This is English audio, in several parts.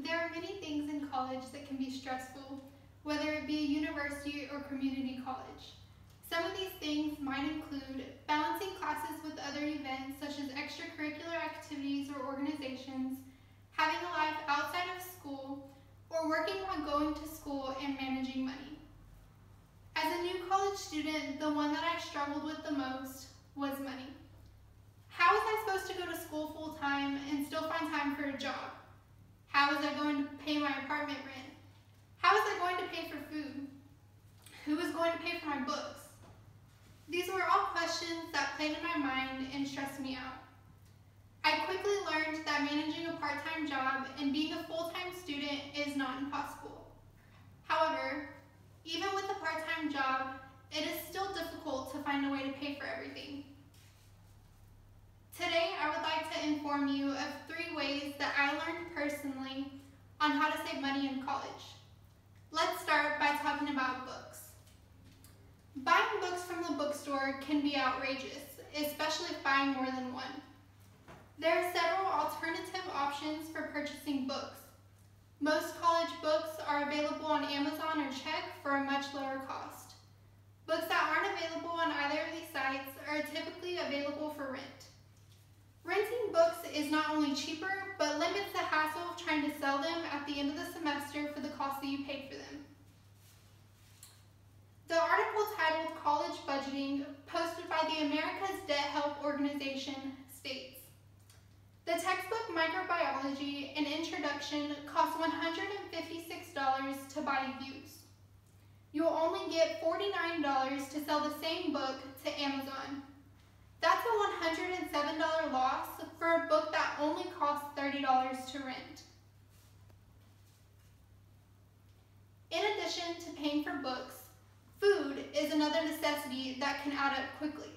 There are many things in college that can be stressful, whether it be a university or community college. Some of these things might include balancing classes with other events such as extracurricular activities or organizations, having a life outside of school, or working on going to school and managing money. As a new college student, the one that I struggled with the most was money. How was I supposed to go to school full time and still find time for a job? How was I going to pay my apartment rent? How was I going to pay for food? Who was going to pay for my books? These were all questions that played in my mind and stressed me out. I quickly learned that managing a part-time job and being a full-time student is not impossible. However, even with a part-time job, it is still difficult to find a way to pay for everything. Today, I would like to inform you of 3 ways that I learned personally on how to save money in college. Let's start by talking about books. Buying books from the bookstore can be outrageous, especially if buying more than one. There are several alternative options for purchasing books. Most college books are available on Amazon or Check for a much lower cost. Books that aren't available on either of these sites are typically available for rent. Renting books is not only cheaper, but limits the hassle of trying to sell them at the end of the semester for the cost that you paid for them. The article titled College Budgeting, posted by the America's Debt Help Organization, states, the textbook Microbiology and Introduction costs $156 to buy used. You will only get $49 to sell the same book to Amazon. That's a $107 loss for a book that only costs $30 to rent. In addition to paying for books, food is another necessity that can add up quickly.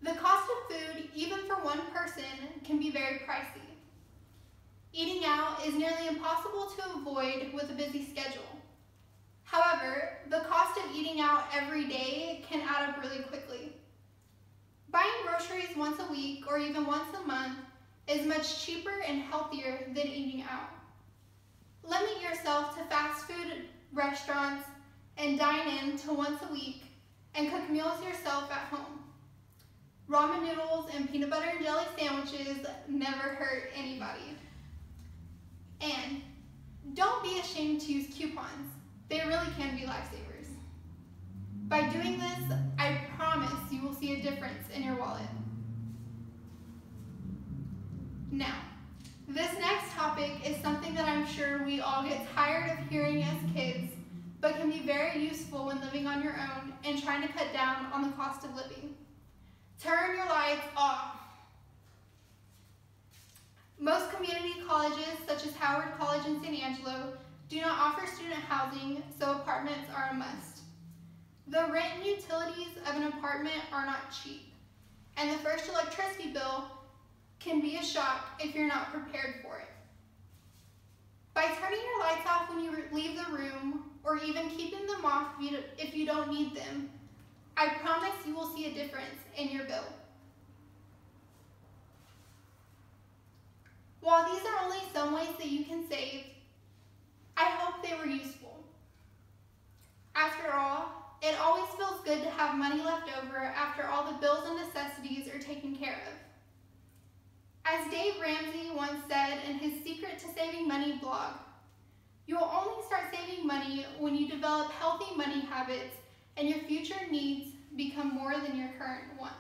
The cost of food, even for one person, can be very pricey. Eating out is nearly impossible to avoid with a busy schedule. However, the cost of eating out every day can add up really quickly. Buying groceries once a week or even once a month is much cheaper and healthier than eating out. Limit yourself to fast food restaurants and dine in to once a week and cook meals yourself at home. Ramen noodles and peanut butter and jelly sandwiches never hurt anybody. And don't be ashamed to use coupons. They really can be lifesavers. By doing this, I promise you will see a difference in your wallet. Now, this next topic is something that I'm sure we all get tired of hearing as kids, but can be very useful when living on your own and trying to cut down on the cost of living. Turn your lights off. Most community colleges, such as Howard College in San Angelo, do not offer student housing, so apartments are a must. The rent and utilities of an apartment are not cheap, and the first electricity bill can be a shock if you're not prepared for it. By turning your lights off when you leave the room, or even keeping them off if you don't need them, I promise you will see a difference in your bill. While these are only some ways that you can save, I hope they were useful. After all, it always feels good to have money left over after all the bills and necessities are taken care of. As Dave Ramsey once said in his Secret to Saving Money blog, you will only start saving money when you develop healthy money habits and your future needs become more than your current ones.